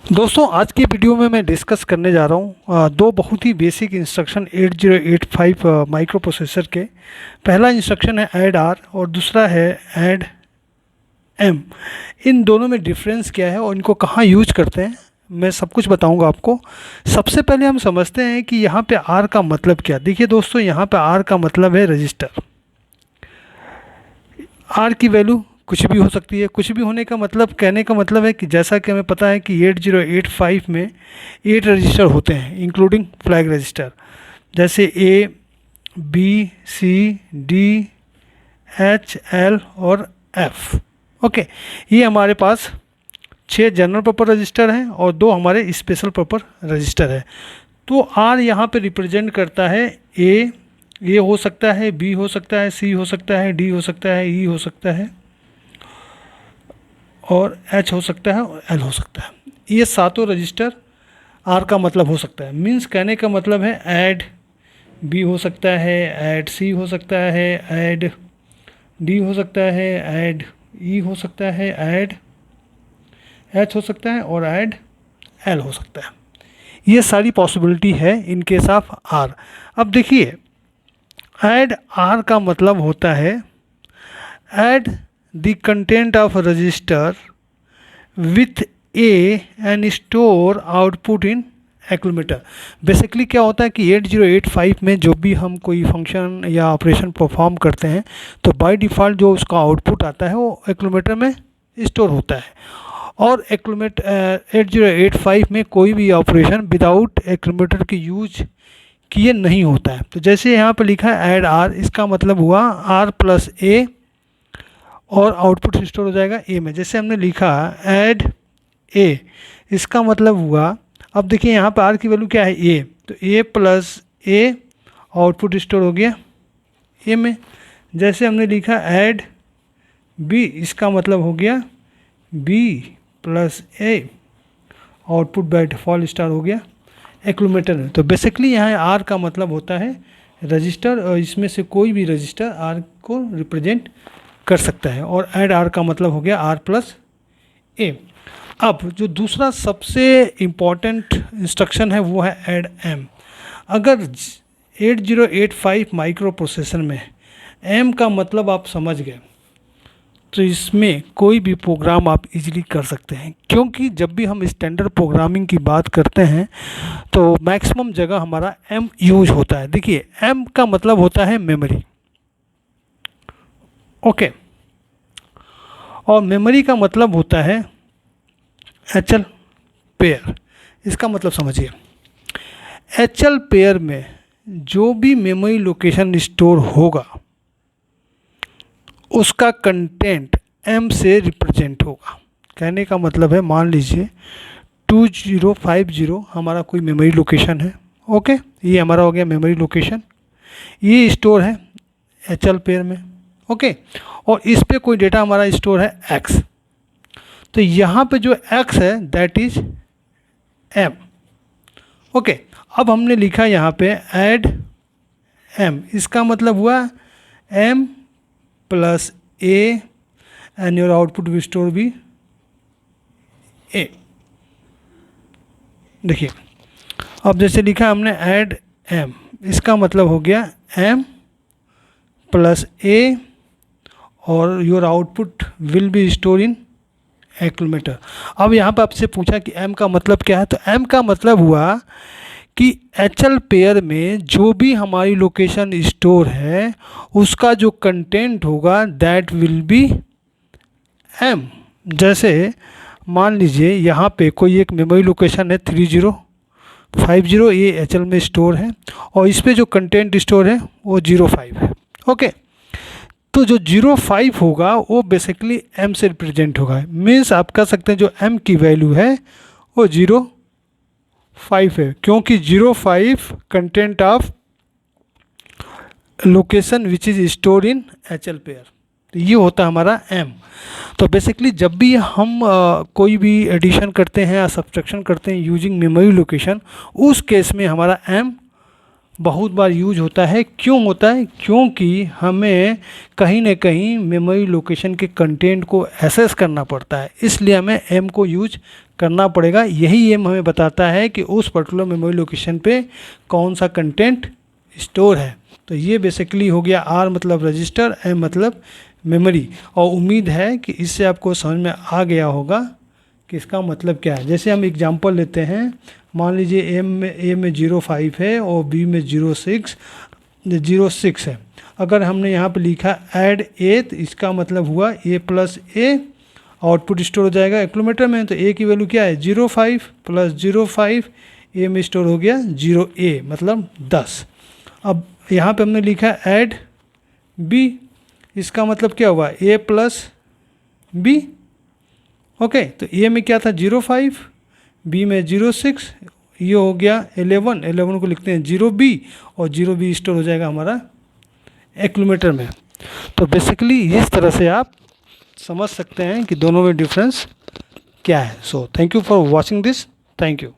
दोस्तों आज की वीडियो में मैं डिस्कस करने जा रहा हूँ दो बहुत ही बेसिक इंस्ट्रक्शन 8085 माइक्रो प्रोसेसर के। पहला इंस्ट्रक्शन है ऐड आर और दूसरा है ऐड एम। इन दोनों में डिफरेंस क्या है और इनको कहाँ यूज करते हैं मैं सब कुछ बताऊंगा आपको। सबसे पहले हम समझते हैं कि यहाँ पे आर का मतलब क्या। देखिए दोस्तों, यहाँ पे आर का मतलब है रजिस्टर। आर की वैल्यू कुछ भी हो सकती है। कुछ भी होने का मतलब, कहने का मतलब है कि जैसा कि हमें पता है कि 8085 में 8 रजिस्टर होते हैं इंक्लूडिंग फ्लैग रजिस्टर, जैसे A B C D H L और एफ। ओके, ये हमारे पास 6 जनरल पर्पस रजिस्टर हैं और 2 हमारे स्पेशल पर्पस रजिस्टर है। तो आर यहाँ पे रिप्रेजेंट करता है ए हो सकता है, बी हो सकता है, सी हो सकता है, डी हो सकता है, ई हो सकता है और एच हो सकता है और एल हो सकता है। ये सातों रजिस्टर आर का मतलब हो सकता है। मीन्स कहने का मतलब है ऐड बी हो सकता है, ऐड सी हो सकता है, ऐड डी हो सकता है, ऐड ई हो सकता है, ऐड एच हो सकता है और ऐड एल हो सकता है। ये सारी पॉसिबिलिटी है इन केस ऑफ आर। अब देखिए, ऐड आर का मतलब होता है add the content of register with A and store output in accumulator. Basically क्या होता है कि 8085 में जो भी हम कोई फंक्शन या ऑपरेशन परफॉर्म करते हैं तो बाय डिफ़ॉल्ट जो उसका आउटपुट आता है वो एक्यूमुलेटर में स्टोर होता है। और एक्यूमुलेटर 8085 में कोई भी ऑपरेशन विदाउट एक्यूमुलेटर की यूज किए नहीं होता है। तो जैसे यहाँ पे लिखा है ऐड आर, इसका मतलब हुआ आर प्लस ए और आउटपुट स्टोर हो जाएगा ए में। जैसे हमने लिखा ऐड ए, इसका मतलब हुआ, अब देखिए यहाँ पर आर की वैल्यू क्या है ए, तो ए प्लस ए आउटपुट स्टोर हो गया ए में। जैसे हमने लिखा ऐड बी, इसका मतलब हो गया B plus A output by default star हो गया एक्यूमुलेटर में। तो बेसिकली यहाँ आर का मतलब होता है रजिस्टर और इसमें से कोई भी रजिस्टर आर को रिप्रेजेंट कर सकता है। और ऐड आर का मतलब हो गया आर प्लस ए। अब जो दूसरा सबसे इम्पॉर्टेंट इंस्ट्रक्शन है वो है ऐड एम। अगर 8085 माइक्रो प्रोसेसर में एम का मतलब आप समझ गए तो इसमें कोई भी प्रोग्राम आप इजीली कर सकते हैं, क्योंकि जब भी हम स्टैंडर्ड प्रोग्रामिंग की बात करते हैं तो मैक्सिमम जगह हमारा एम यूज होता है। देखिए, एम का मतलब होता है मेमोरी। ओके, और मेमोरी का मतलब होता है एचएल पेयर। इसका मतलब समझिए, एचएल पेयर में जो भी मेमोरी लोकेशन स्टोर होगा उसका कंटेंट एम से रिप्रेजेंट होगा। कहने का मतलब है, मान लीजिए 2050 हमारा कोई मेमोरी लोकेशन है। ओके, ये हमारा हो गया मेमोरी लोकेशन, ये स्टोर है एचएल पेयर में। ओके, और इस पे कोई डेटा हमारा स्टोर है एक्स, तो यहाँ पे जो एक्स है दैट इज एम। ओके, अब हमने लिखा यहाँ पे ऐड एम, इसका मतलब हुआ M plus A and your output will store B A. देखिए, अब जैसे लिखा हमने ऐड एम, इसका मतलब हो गया एम प्लस ए और your output will be store in accumulator. अब यहाँ पर आपसे पूछा कि एम का मतलब क्या है, तो एम का मतलब हुआ कि एचएल पेयर में जो भी हमारी लोकेशन स्टोर है उसका जो कंटेंट होगा दैट विल बी एम। जैसे मान लीजिए यहाँ पे कोई एक मेमोरी लोकेशन है 3050, ये एचएल में स्टोर है और इस पे जो कंटेंट स्टोर है वो 05 है। ओके, तो जो 05 होगा वो बेसिकली एम से रिप्रेजेंट होगा। मीन्स आप कह सकते हैं जो एम की वैल्यू है वो 05 है, क्योंकि 05 content of location which is store in HL pair, तो ये होता है हमारा एम। तो बेसिकली जब भी हम कोई भी एडिशन करते हैं या सब्ट्रैक्शन करते हैं यूजिंग मेमोरी लोकेशन, उस केस में हमारा एम बहुत बार यूज होता है। क्यों होता है? क्योंकि हमें कहीं ना कहीं मेमोरी लोकेशन के कंटेंट को एक्सेस करना पड़ता है, इसलिए हमें एम को यूज करना पड़ेगा। यही ये हमें बताता है कि उस पर्टिकुलर मेमोरी लोकेशन पे कौन सा कंटेंट स्टोर है। तो ये बेसिकली हो गया आर मतलब रजिस्टर, एम मतलब मेमोरी। और उम्मीद है कि इससे आपको समझ में आ गया होगा कि इसका मतलब क्या है। जैसे हम एग्जांपल लेते हैं, मान लीजिए ए में 05 है और बी में 06 है। अगर हमने यहाँ पे लिखा ऐड ए, तो इसका मतलब हुआ ए प्लस ए, आउटपुट स्टोर हो जाएगा किलोमीटर में। तो ए की वैल्यू क्या है 05 प्लस 05, ए में स्टोर हो गया 0A मतलब 10। अब यहाँ पे हमने लिखा ऐड बी, इसका मतलब क्या हुआ ए प्लस बी। ओके, तो ए में क्या था 05, बी में 06, ये हो गया 11 को लिखते हैं 0B, और 0B स्टोर हो जाएगा हमारा किलोमीटर में। तो बेसिकली इस तरह से आप समझ सकते हैं कि दोनों में डिफरेंस क्या है। So thank you for watching this, thank you.